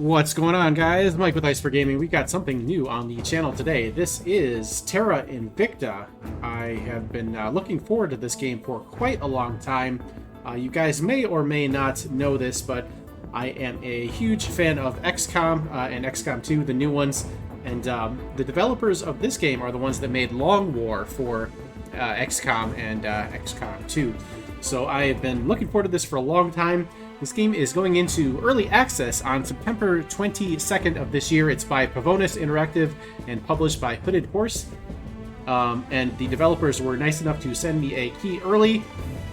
What's going on, guys? Mike with Ice for Gaming. We've got something new on the channel today. This is Terra Invicta. I have been looking forward to this game for quite a long time. You guys may or may not know this, but I am a huge fan of XCom and XCom 2, the new ones. And the developers of this game are the ones that made Long War for XCOM and XCOM 2. So I have been looking forward to this for a long time. This game is going into early access on September 22nd of this year. It's by Pavonis Interactive and published by Hooded Horse. And the developers were nice enough to send me a key early,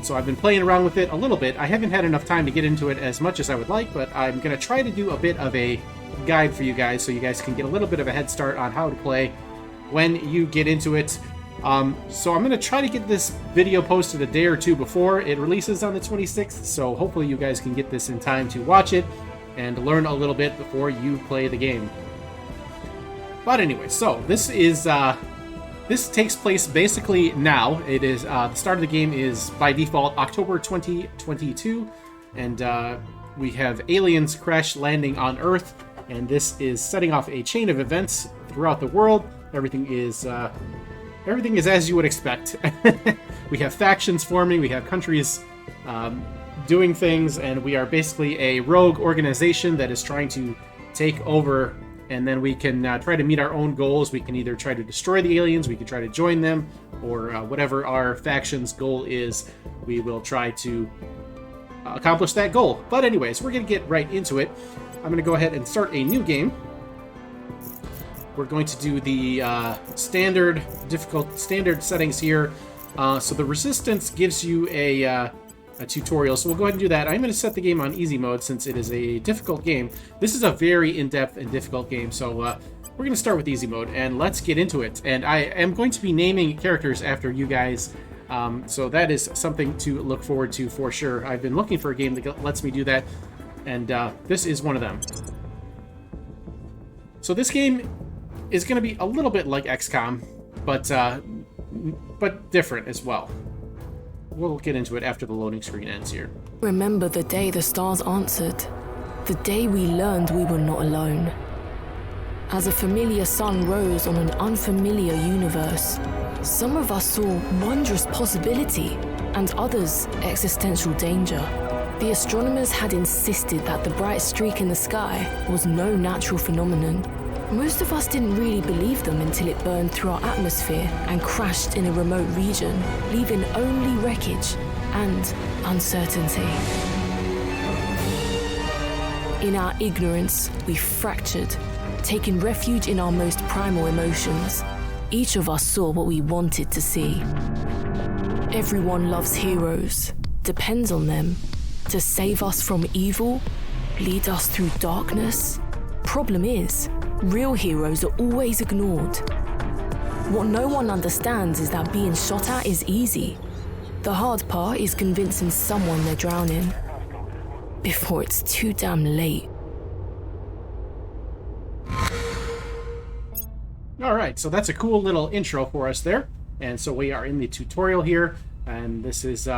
so I've been playing around with it a little bit. I haven't had enough time to get into it as much as I would like, but I'm going to try to do a bit of a guide for you guys so you guys can get a little bit of a head start on how to play when you get into it. So I'm going to try to get this video posted a day or two before it releases on the 26th, so hopefully you guys can get this in time to watch it and learn a little bit before you play the game. But anyway, so this takes place basically now. It is the start of the game is by default October 2022, and we have aliens crash landing on Earth, and this is setting off a chain of events throughout the world. Everything is as you would expect. We have factions forming, we have countries doing things, and we are basically a rogue organization that is trying to take over, and then we can try to meet our own goals. We can either try to destroy the aliens, we can try to join them, or whatever our faction's goal is, we will try to accomplish that goal. But anyways, we're going to get right into it. I'm going to go ahead and start a new game. We're going to do the standard settings here. So the resistance gives you a tutorial, so we'll go ahead and do that. I'm going to set the game on easy mode since it is a difficult game. This is a very in-depth and difficult game, so we're going to start with easy mode, and let's get into it. And I am going to be naming characters after you guys, so that is something to look forward to for sure. I've been looking for a game that lets me do that, and this is one of them. So this game is going to be a little bit like XCOM, but different as well. We'll get into it after the loading screen ends here. Remember the day the stars answered, the day we learned we were not alone. As a familiar sun rose on an unfamiliar universe, some of us saw wondrous possibility and others existential danger. The astronomers had insisted that the bright streak in the sky was no natural phenomenon. Most of us didn't really believe them until it burned through our atmosphere and crashed in a remote region, leaving only wreckage and uncertainty. In our ignorance, we fractured, taking refuge in our most primal emotions. Each of us saw what we wanted to see. Everyone loves heroes, depends on them, to save us from evil, lead us through darkness. Problem is, real heroes are always ignored. What no one understands is that being shot at is easy. The hard part is convincing someone they're drowning before it's too damn late. Alright, so that's a cool little intro for us there. And so we are in the tutorial here, and this is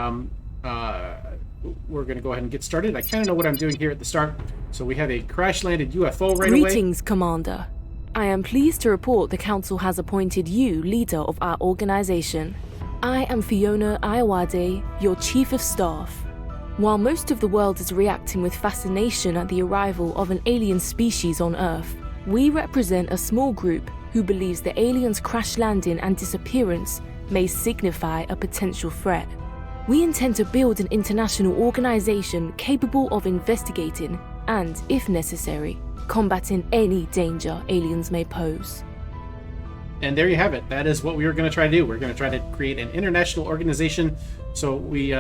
we're going to go ahead and get started. I kind of know what I'm doing here at the start. So we have a crash-landed UFO right away. Greetings, Commander. I am pleased to report the Council has appointed you leader of our organization. I am Fiona Iowade, your Chief of Staff. While most of the world is reacting with fascination at the arrival of an alien species on Earth, we represent a small group who believes the aliens' crash landing and disappearance may signify a potential threat. We intend to build an international organization capable of investigating and, if necessary, combating any danger aliens may pose. And there you have it. That is what we are going to try to do. We're going to try to create an international organization. So we,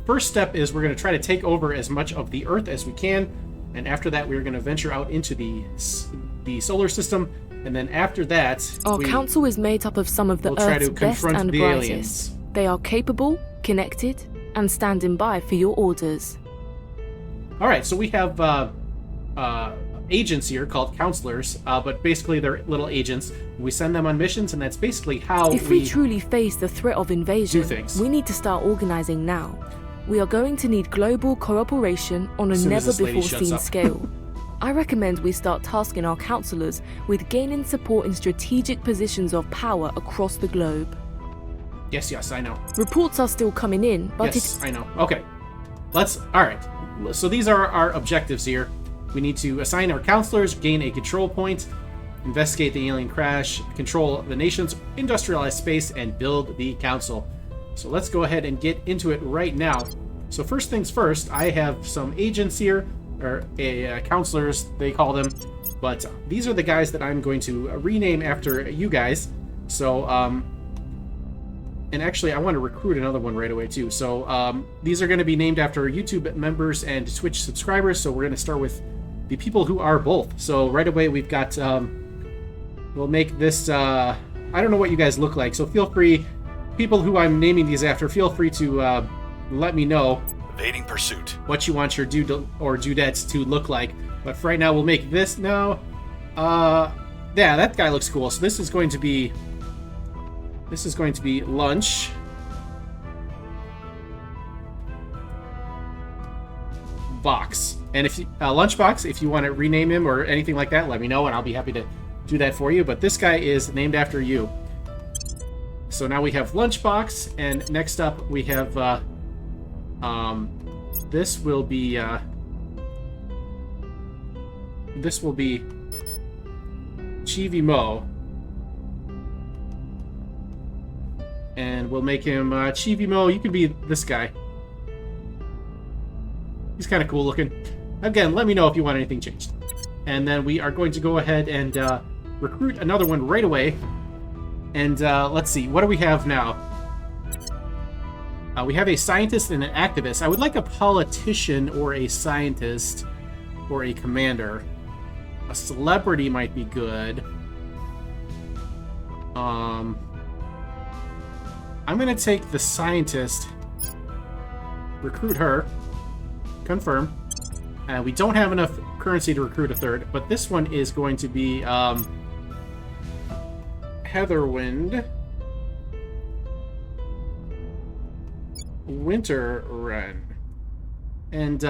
first step is we're going to try to take over as much of the Earth as we can. And after that, we're going to venture out into the solar system. And then after that, our council is made up of some of the Earth's best and brightest. Aliens. They are capable, connected, and standing by for your orders. All right, so we have agents here called counselors, but basically they're little agents. We send them on missions, and that's basically how if we truly face the threat of invasion, do things. We need to start organizing now. We are going to need global cooperation on a never-before-seen scale. I recommend we start tasking our councillors with gaining support in strategic positions of power across the globe. Yes, I know. Reports are still coming in, but yes, I know. Okay. Alright. So these are our objectives here. We need to assign our counselors, gain a control point, investigate the alien crash, control the nation's industrialized space, and build the council. So let's go ahead and get into it right now. So first things first, I have some agents here, or counselors, they call them. But these are the guys that I'm going to rename after you guys. So, and actually, I want to recruit another one right away, too. So, these are going to be named after YouTube members and Twitch subscribers. So, we're going to start with the people who are both. So, right away, we've got, we'll make this, I don't know what you guys look like. So, feel free, people who I'm naming these after, feel free to let me know evading pursuit what you want your dude or dudettes to look like. But for right now, we'll make this now. Yeah, that guy looks cool. So, this is going to be lunch. Box. And if lunchbox, if you want to rename him or anything like that, let me know and I'll be happy to do that for you. But this guy is named after you. So now we have lunchbox, and next up we have this will be Chivi Mo. And we'll make him Chivi Mo. You can be this guy. He's kind of cool looking. Again, let me know if you want anything changed. And then we are going to go ahead and recruit another one right away. And let's see, what do we have now? We have a scientist and an activist. I would like a politician or a scientist or a commander. A celebrity might be good. I'm going to take the scientist, recruit her, confirm. We don't have enough currency to recruit a third, but this one is going to be Heatherwind Winterrun. And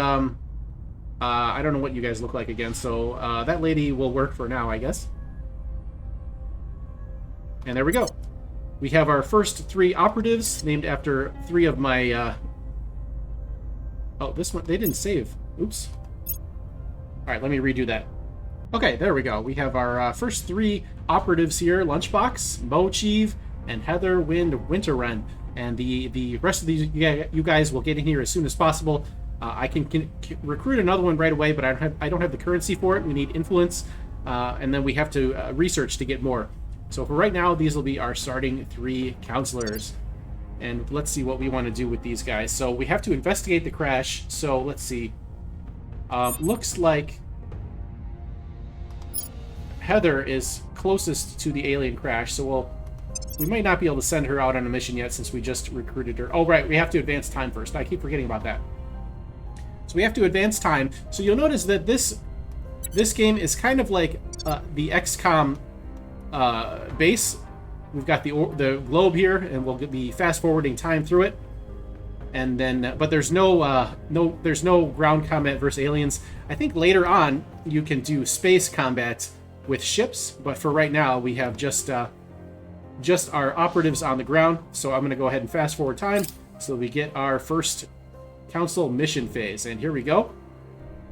I don't know what you guys look like again, so that lady will work for now, I guess. And there we go. We have our first 3 operatives named after 3 of my... Oh, this one, they didn't save. Oops. Alright, let me redo that. Okay, there we go. We have our first 3 operatives here. Lunchbox, Mochieve, and Heather Wind Winterrun. And the rest of these you guys will get in here as soon as possible. I can recruit another one right away, but I don't have the currency for it. We need influence, and then we have to research to get more. So for right now, these will be our starting 3 counselors. And let's see what we want to do with these guys. So we have to investigate the crash. So let's see. Looks like Heather is closest to the alien crash. So we might not be able to send her out on a mission yet since we just recruited her. Oh, right. We have to advance time first. I keep forgetting about that. So we have to advance time. So you'll notice that this game is kind of like the XCOM base. We've got the globe here, and we'll be fast forwarding time through it. And then, but there's no ground combat versus aliens. I think later on you can do space combat with ships, but for right now we have just our operatives on the ground. So I'm going to go ahead and fast forward time so we get our first council mission phase. And here we go.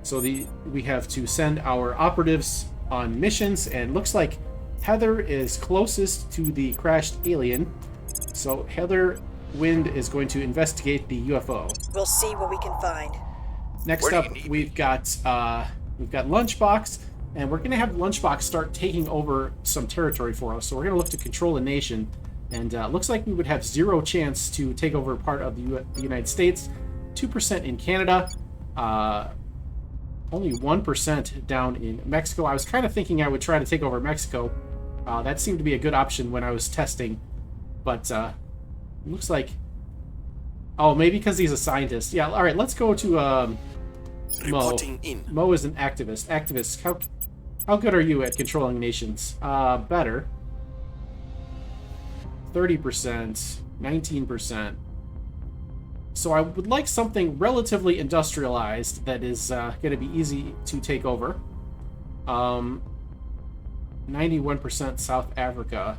So we have to send our operatives on missions, and looks like Heather is closest to the crashed alien. So Heather Wind is going to investigate the UFO. We'll see what we can find. Next up, we've got Lunchbox, and we're going to have Lunchbox start taking over some territory for us. So we're going to look to control a nation, and looks like we would have 0 chance to take over part of the United States, 2% in Canada, only 1% down in Mexico. I was kind of thinking I would try to take over Mexico. That seemed to be a good option when I was testing, but looks like... Oh, maybe because he's a scientist. Yeah, all right, let's go to Mo. Reporting in. Mo is an activist. Activist, how good are you at controlling nations? Better. 30%, 19%. So I would like something relatively industrialized that is going to be easy to take over. 91% South Africa.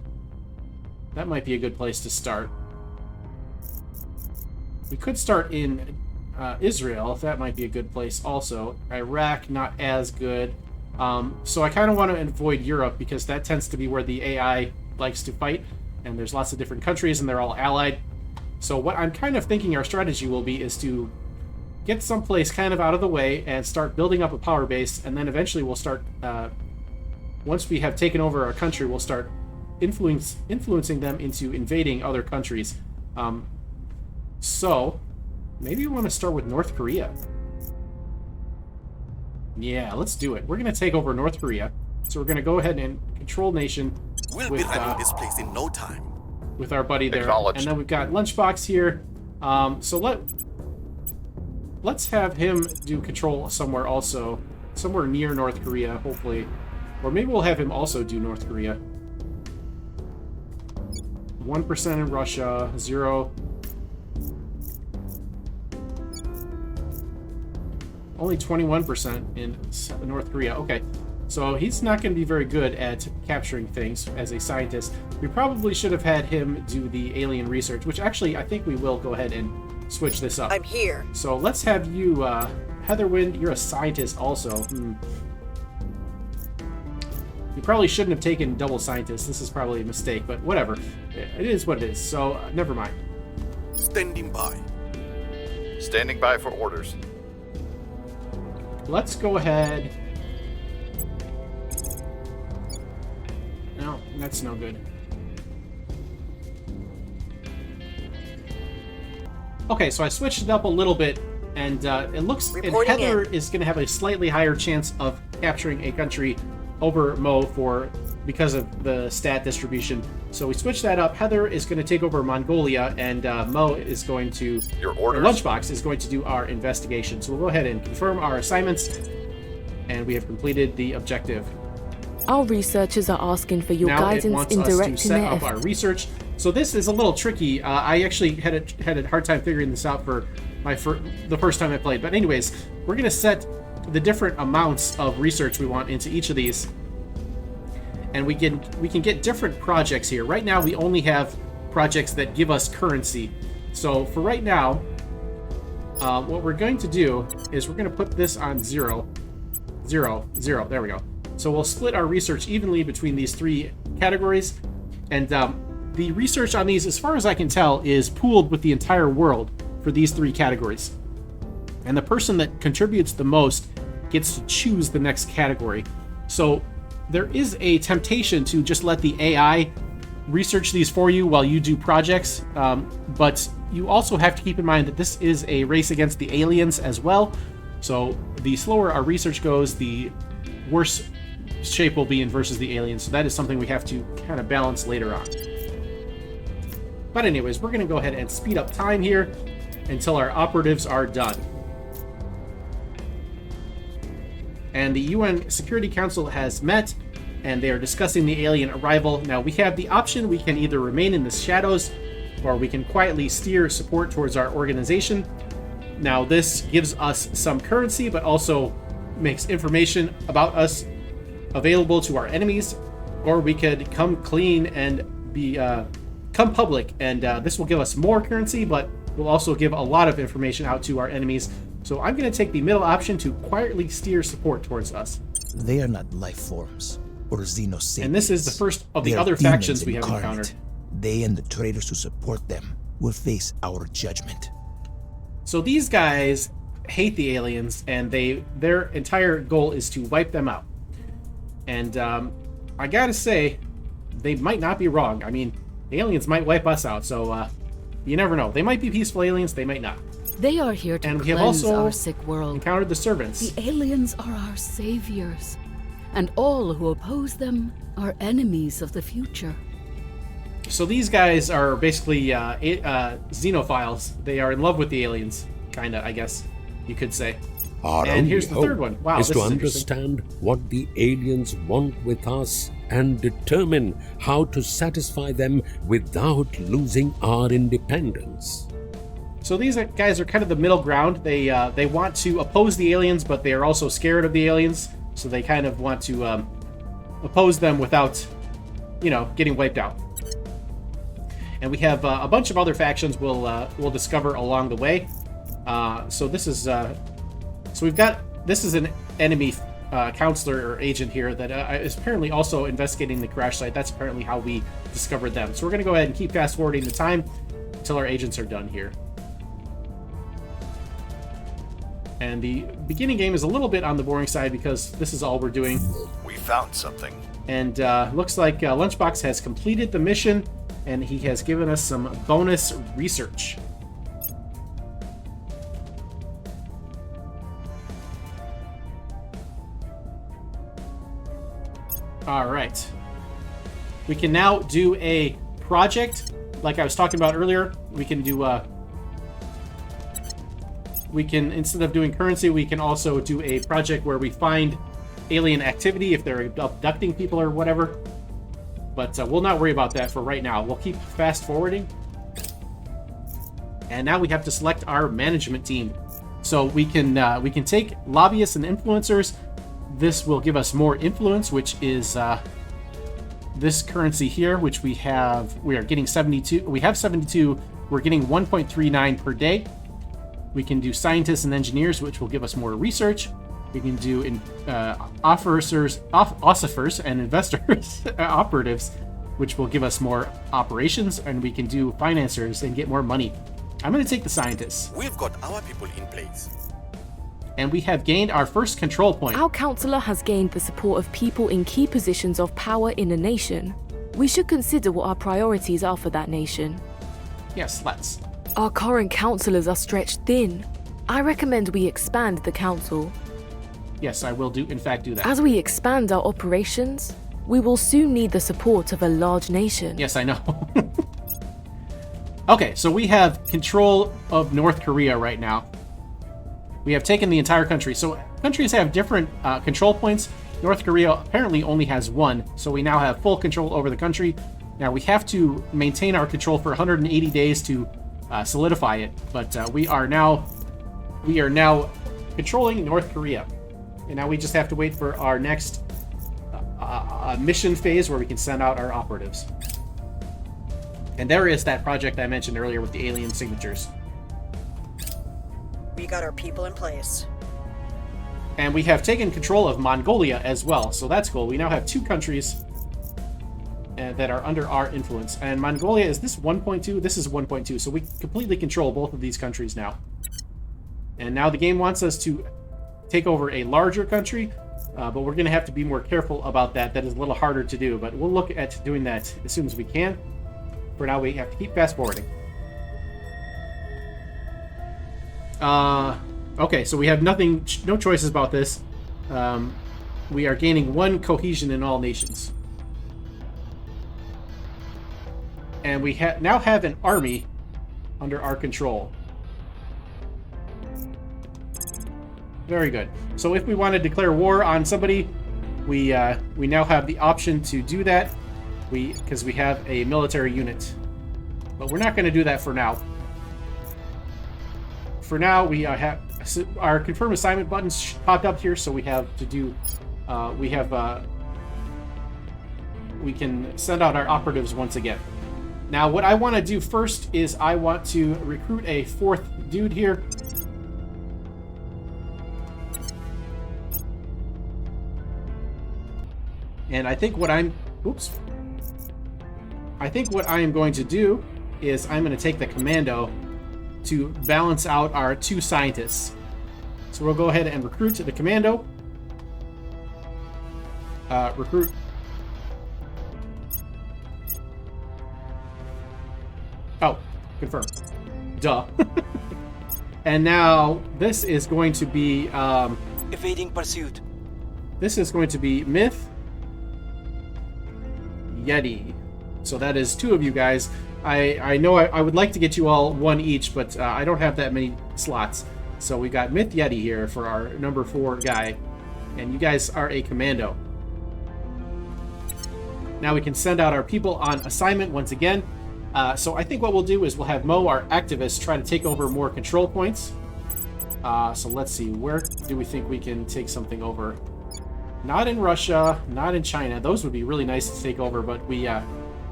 That might be a good place to start. We could start in Israel. That might be a good place also. Iraq, not as good. So I kind of want to avoid Europe because that tends to be where the AI likes to fight. And there's lots of different countries and they're all allied. So what I'm kind of thinking our strategy will be is to get someplace kind of out of the way and start building up a power base. And then eventually we'll start, once we have taken over a country, we'll start influencing them into invading other countries. So maybe we want to start with North Korea. Yeah, let's do it. We're going to take over North Korea. So we're going to go ahead and control nation. We'll be running this place in no time. With our buddy there. And then we've got Lunchbox here. So let's have him do control somewhere also. Somewhere near North Korea, hopefully. Or maybe we'll have him also do North Korea. 1% in Russia, 0. Only 21% in North Korea. Okay, so he's not going to be very good at capturing things as a scientist. We probably should have had him do the alien research, which actually I think we will go ahead and switch this up. I'm here. So let's have you, Heatherwind, you're a scientist also. You probably shouldn't have taken double scientist. This is probably a mistake, but whatever. It is what it is, so never mind. Standing by. Standing by for orders. Let's go ahead. No, that's no good. Okay, so I switched it up a little bit, and it looks... And Heather is going to have a slightly higher chance of capturing a country over Mo because of the stat distribution. So we switched that up. Heather is going to take over Mongolia, and Mo is going to... Your orders. Lunchbox is going to do our investigation. So we'll go ahead and confirm our assignments, and we have completed the objective. Our researchers are asking for your now guidance it wants in us to directing set their up our research. So this is a little tricky. I actually had a hard time figuring this out for the first time I played. But anyways, we're going to set the different amounts of research we want into each of these, and we can get different projects here. Right now we only have projects that give us currency. So for right now, what we're going to do is we're going to put this on 0, 0, 0. There we go. So we'll split our research evenly between these three categories, and the research on these, as far as I can tell, is pooled with the entire world for these three categories. And the person that contributes the most gets to choose the next category. So there is a temptation to just let the AI research these for you while you do projects, but you also have to keep in mind that this is a race against the aliens as well. So the slower our research goes, the worse shape will be in versus the aliens. So that is something we have to kind of balance later on. But anyways, we're going to go ahead and speed up time here until our operatives are done. And the UN Security Council has met, and they are discussing the alien arrival. Now, we have the option: we can either remain in the shadows, or we can quietly steer support towards our organization. Now, this gives us some currency, but also makes information about us available to our enemies, or we could come clean and come public, and this will give us more currency, but will also give a lot of information out to our enemies. So I'm going to take the middle option to quietly steer support towards us. They are not life forms or xenosapiens. And this is the first of the They are other demons factions we have incarnate. encountered. They and the traitors who support them will face our judgment. So these guys hate the aliens, and their entire goal is to wipe them out. And I gotta say, they might not be wrong. I mean, the aliens might wipe us out, so you never know. They might be peaceful aliens, they might not. They are here to And we have cleanse also our sick world. encountered the servants. The aliens are our saviors, and all who oppose them are enemies of the future. So these guys are basically xenophiles. They are in love with the aliens, kinda, I guess you could say. Our And only here's the hope third one. Wow, is this to is interesting. understand what the aliens want with us and determine how to satisfy them without losing our independence. So these guys are kind of the middle ground. They want to oppose the aliens, but they are also scared of the aliens. So they kind of want to oppose them without, getting wiped out. And we have a bunch of other factions we'll discover along the way. So this is this is an enemy counselor or agent here that is apparently also investigating the crash site. That's apparently how we discovered them. So we're going to go ahead and keep fast forwarding the time until our agents are done here. And the beginning game is a little bit on the boring side because this is all we're doing. We found something. And looks like Lunchbox has completed the mission, and he has given us some bonus research. All right. We can now do a project, like I was talking about earlier. We can do instead of doing currency, we can also do a project where we find alien activity if they're abducting people or whatever. But we'll not worry about that for right now. We'll keep fast forwarding. And now we have to select our management team. So we can take lobbyists and influencers. This will give us more influence, which is this currency here, which we are getting 72. We have 72. We're getting 1.39 per day. We can do scientists and engineers, which will give us more research. We can do officers and investors, operatives, which will give us more operations. And we can do financiers and get more money. I'm going to take the scientists. We've got our people in place. And we have gained our first control point. Our counselor has gained the support of people in key positions of power in a nation. We should consider what our priorities are for that nation. Yes, let's. Our current counselors are stretched thin. I recommend we expand the council. Yes, I will in fact do that. As we expand our operations, we will soon need the support of a large nation. Yes, I know. Okay, so we have control of North Korea right now. We have taken the entire country. So countries have different control points. North Korea apparently only has one, so we now have full control over the country. Now we have to maintain our control for 180 days to solidify it, but we are now controlling North Korea, and now we just have to wait for our next mission phase where we can send out our operatives. And there is that project I mentioned earlier with the alien signatures. We got our people in place. And we have taken control of Mongolia as well, so that's cool. We now have 2 countries that are under our influence. And Mongolia, is this 1.2? This is 1.2, so we completely control both of these countries now. And now the game wants us to take over a larger country, but we're going to have to be more careful about that. That is a little harder to do, but we'll look at doing that as soon as we can. For now, we have to keep fast forwarding. Okay, so we have no choices about this. We are gaining 1 cohesion in all nations. And we now have an army under our control. Very good. So if we want to declare war on somebody, we now have the option to do that. Because we have a military unit. But we're not going to do that for now. For now, we have our confirm assignment buttons popped up here, so we have to do. We can send out our operatives once again. Now, what I want to do first is I want to recruit a 4th dude here. And I think what I'm going to do is I'm going to take the commando to balance out our 2 scientists. So we'll go ahead and recruit the commando. Recruit. Oh, confirm. Duh. And now this is going to be evading pursuit. This is going to be Myth Yeti. So that is 2 of you guys. I know I would like to get you all 1 each, but I don't have that many slots. So we got Myth Yeti here for our number 4 guy. And you guys are a commando. Now we can send out our people on assignment once again. So I think what we'll do is we'll have Mo, our activist, try to take over more control points. So let's see, where do we think we can take something over? Not in Russia, not in China. Those would be really nice to take over, but we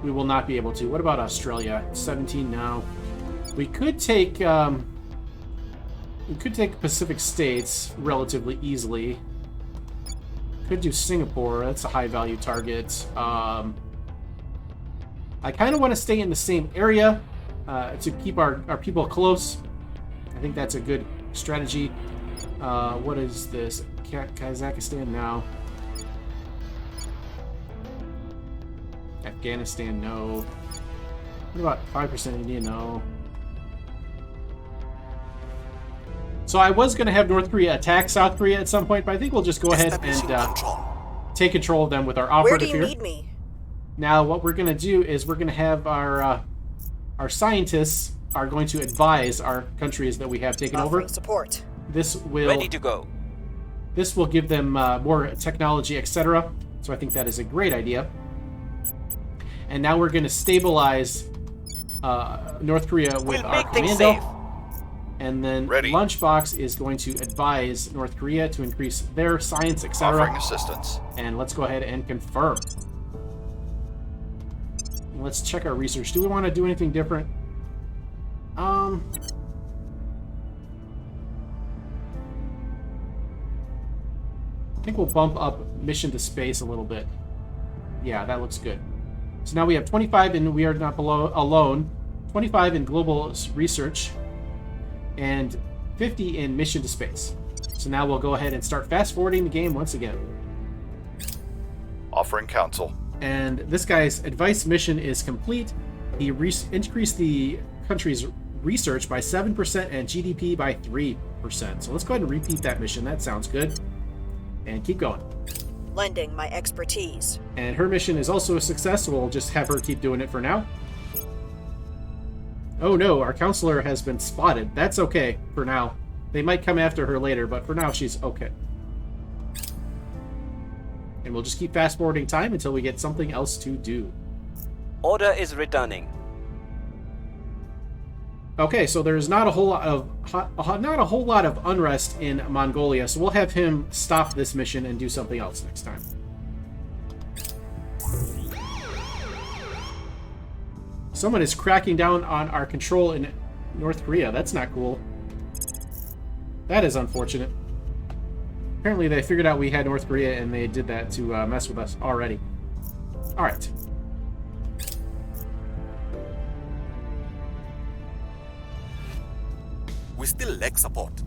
will not be able to. What about Australia? 17 now. We could take Pacific States relatively easily. Could do Singapore. That's a high value target. I kind of want to stay in the same area to keep our people close. I think that's a good strategy. What is this? Kazakhstan now. Afghanistan, no. What about 5% India? No. So I was going to have North Korea attack South Korea at some point, but I think we'll just go ahead and take control of them with our operative here. Where do you need me? Now, what we're going to do is we're going to have our scientists are going to advise our countries that we have taken over. Support. This will Ready to go. This will give them more technology, etc. So I think that is a great idea. And now we're going to stabilize North Korea with our commando. And then Lunchbox is going to advise North Korea to increase their science, etc. Offering assistance. And let's go ahead and confirm. Let's check our research. Do we want to do anything different? I think we'll bump up mission to space a little bit. Yeah, that looks good. So now we have 25 and we are not alone. 25 in global research and 50 in mission to space. So now we'll go ahead and start fast forwarding the game once again. Offering counsel. And this guy's advice mission is complete. He increased the country's research by 7% and GDP by 3%. So let's go ahead and repeat that mission. That sounds good. And keep going. Lending my expertise. And her mission is also a success, so we'll just have her keep doing it for now. Oh no, our counselor has been spotted. That's okay for now. They might come after her later, but for now she's okay. And we'll just keep fast forwarding time until we get something else to do. Order is returning. Okay, so there's not a whole lot of unrest in Mongolia, so we'll have him stop this mission and do something else next time. Someone is cracking down on our control in North Korea. That's not cool. That is unfortunate. Apparently they figured out we had North Korea and they did that to mess with us already. Alright. We still lack support.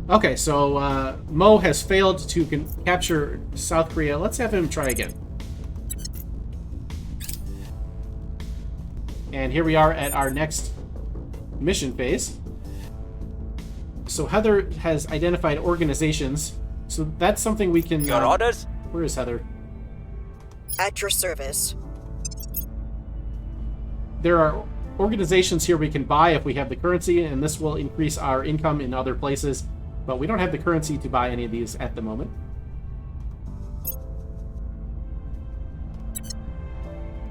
Okay, so Mo has failed to capture South Korea. Let's have him try again. And here we are at our next mission phase. So Heather has identified organizations. So that's something we can... Your orders? Where is Heather? At your service. There are organizations here we can buy if we have the currency, and this will increase our income in other places. But we don't have the currency to buy any of these at the moment.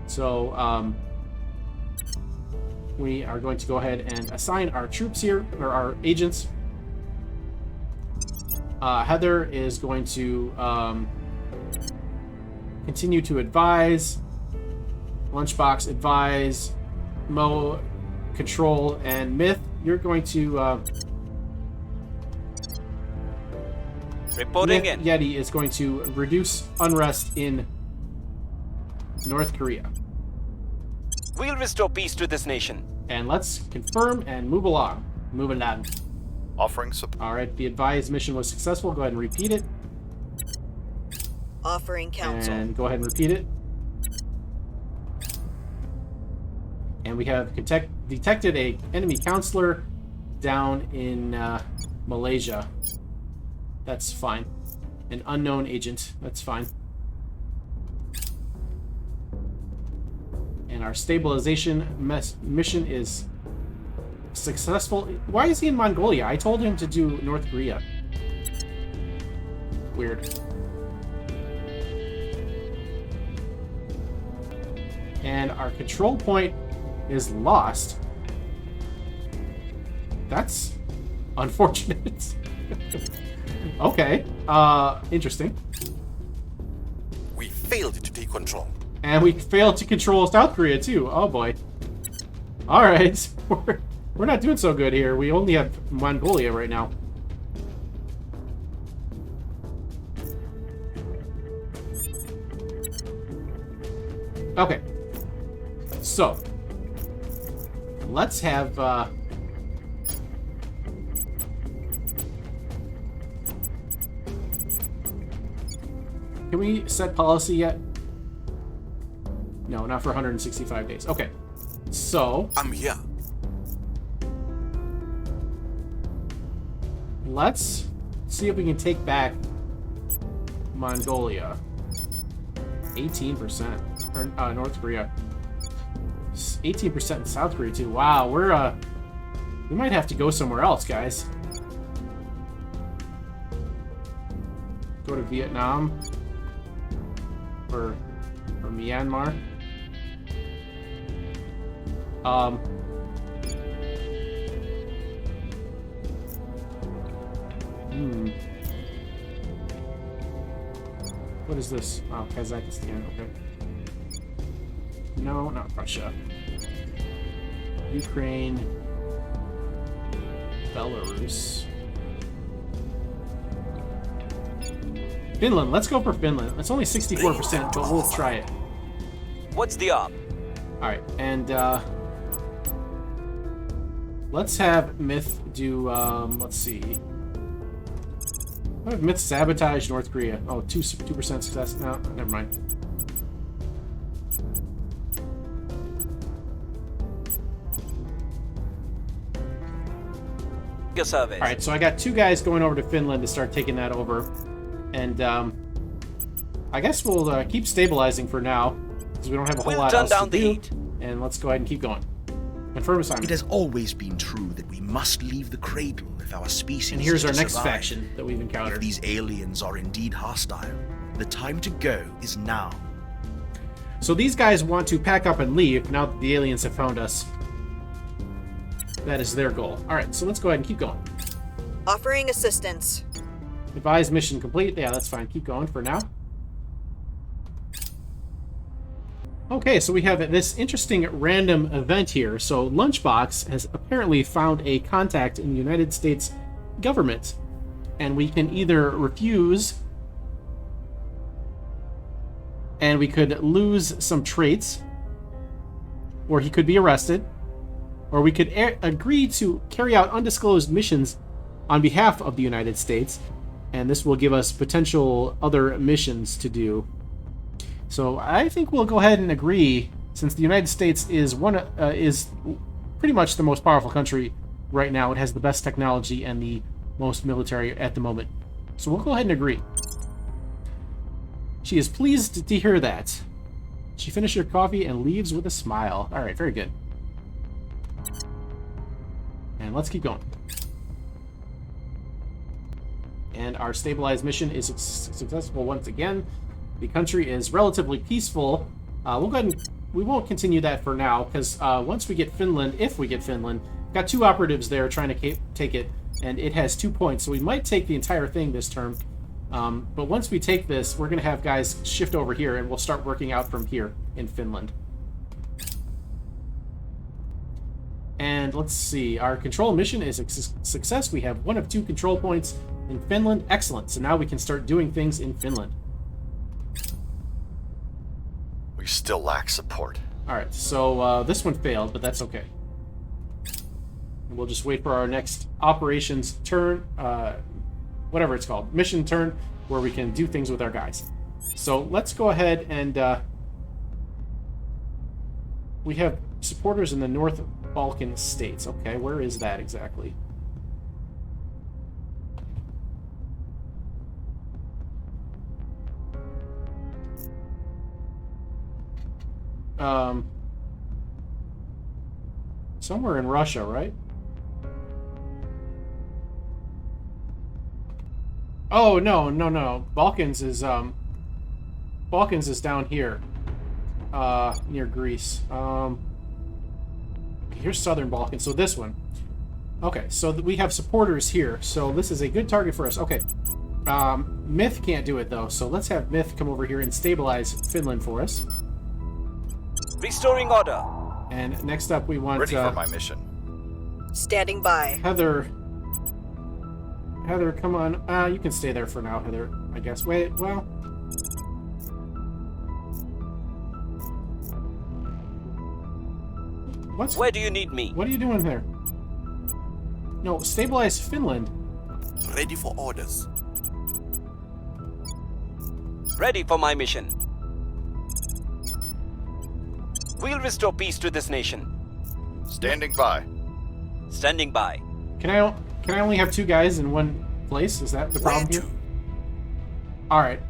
So, we are going to go ahead and assign our troops here, or our agents. Heather is going to continue to advise. Lunchbox advise. Mo control, and Myth, you're going to reporting Myth in. Yeti is going to reduce unrest in North Korea. We'll restore peace to this nation. And let's confirm and move along. Move along. Offering support. Alright, the advised mission was successful. Go ahead and repeat it. Offering counsel. And go ahead and repeat it. And we have detected a enemy counselor down in Malaysia. That's fine. An unknown agent. That's fine. And our stabilization mission is successful. Why is he in Mongolia? I told him to do North Korea. Weird. And our control point is lost. That's unfortunate. Okay. Interesting. We failed to take control. And we failed to control South Korea, too. Oh, boy. Alright. We're not doing so good here. We only have Mongolia right now. Okay. So. Let's have, Can we set policy yet? No, not for 165 days. Okay. So, I'm here. let's see if we can take back Mongolia. 18%. Or, North Korea. 18% in South Korea, too. Wow, we might have to go somewhere else, guys. Go to Vietnam. Or Myanmar. What is this? Oh, Kazakhstan, okay. No, not Russia. Ukraine. Belarus. Finland, let's go for Finland. It's only 64%, but we'll try it. What's the op? Alright, and let's have Myth do, let's see. What if Myth sabotage North Korea? Oh, 2% success. No, never mind. Your service. Alright, so I got 2 guys going over to Finland to start taking that over. And, I guess we'll keep stabilizing for now, because we don't have a whole lot turn else down to the do. heat. And let's go ahead and keep going. Confirm assignment. It has always been true that we must leave the cradle if our species And here's is our to next survive. faction that we've If encountered. these aliens are indeed hostile, the time to go is now. So these guys want to pack up and leave now that the aliens have found us. That is their goal. Alright, so let's go ahead and keep going. Offering assistance. Advised mission complete. Yeah, that's fine. Keep going for now. Okay, so we have this interesting random event here. So Lunchbox has apparently found a contact in the United States government. And we can either refuse, and we could lose some traits, or he could be arrested, or we could agree to carry out undisclosed missions on behalf of the United States, and this will give us potential other missions to do. So I think we'll go ahead and agree, since the United States is is pretty much the most powerful country right now. It has the best technology and the most military at the moment. So we'll go ahead and agree. She is pleased to hear that. She finished her coffee and leaves with a smile. All right, very good. And let's keep going. And our stabilized mission is successful once again. The country is relatively peaceful. We'll go ahead and we won't continue that for now, because once we get Finland, if we get Finland, got 2 operatives there trying to take it, and it has 2 points, so we might take the entire thing this term. But once we take this, we're going to have guys shift over here, and we'll start working out from here in Finland. And let's see, our control mission is a success. We have 1 of 2 control points in Finland. Excellent. So now we can start doing things in Finland. We still lack support. Alright, so this one failed, but that's okay. And we'll just wait for our next operations turn, whatever it's called, mission turn, where we can do things with our guys. So let's go ahead and we have supporters in the North Balkan states. Okay, where is that exactly? Somewhere in Russia, right? Oh, no. Balkans is down here. Near Greece. Here's Southern Balkans, so this one. Okay, so we have supporters here, so this is a good target for us. Okay, Myth can't do it, though, so let's have Myth come over here and stabilize Finland for us. Restoring order. And next up, we want Ready for my mission. Standing by. Heather. Heather, come on. You can stay there for now, Heather, I guess. Wait, well... Where do you need me? What are you doing there? No, stabilize Finland. Ready for orders. Ready for my mission. We'll restore peace to this nation. Standing by. Standing by. Can I only have 2 guys in one place? Is that the problem here? All right.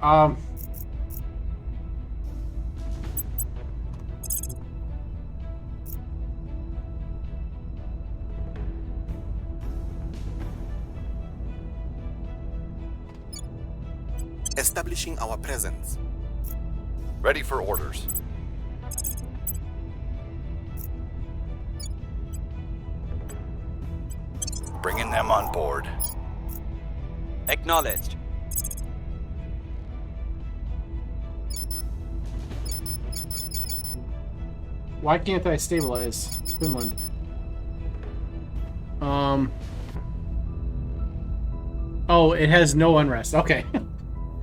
Establishing our presence. Ready for orders. Bringing them on board. Acknowledged. Why can't I stabilize Finland? Oh, it has no unrest. Okay.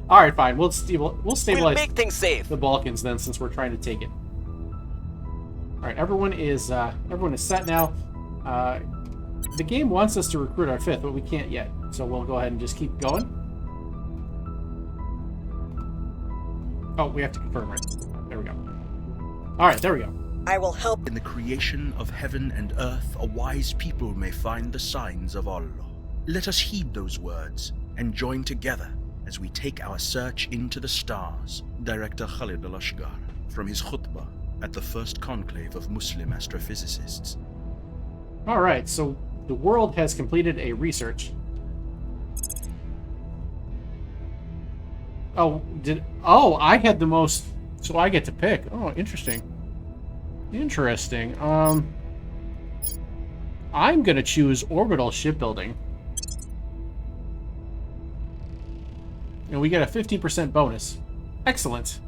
All right, fine. We'll stabilize We'll make things safe. the Balkans then, since we're trying to take it. All right, everyone is set now. The game wants us to recruit our 5th, but we can't yet. So we'll go ahead and just keep going. Oh, we have to confirm, right? There we go. All right, there we go. I will help. In the creation of heaven and earth, a wise people may find the signs of Allah. Let us heed those words and join together as we take our search into the stars. Director Khalid al-Ashgar, from his khutbah at the first conclave of Muslim astrophysicists. All right, so the world has completed a research. Oh, I had the most, so I get to pick. Oh, interesting. Interesting. I'm gonna choose orbital shipbuilding. And we get a 15% bonus. Excellent.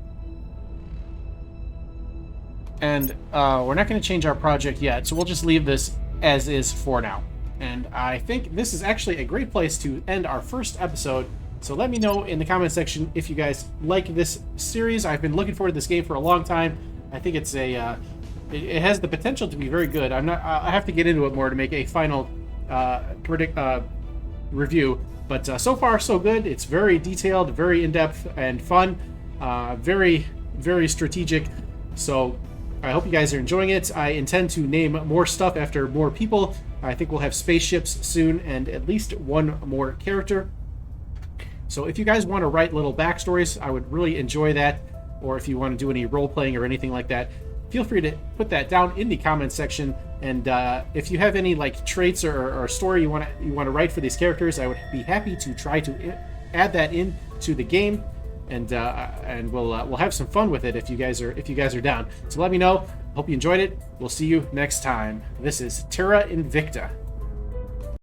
And we're not going to change our project yet, so we'll just leave this as is for now. And I think this is actually a great place to end our first episode. So let me know in the comment section if you guys like this series. I've been looking forward to this game for a long time. I think it's a it has the potential to be very good. I have to get into it more to make a final review. But so far, so good. It's very detailed, very in-depth, and fun. Very, very strategic. So I hope you guys are enjoying it. I intend to name more stuff after more people. I think we'll have spaceships soon and at least one more character. So if you guys want to write little backstories, I would really enjoy that. Or if you want to do any role-playing or anything like that, feel free to put that down in the comments section. And if you have any like traits or story you want to write for these characters, I would be happy to try to add that in to the game, and we'll have some fun with it if you guys are down. So let me know. Hope you enjoyed it. We'll see you next time. This is Terra Invicta.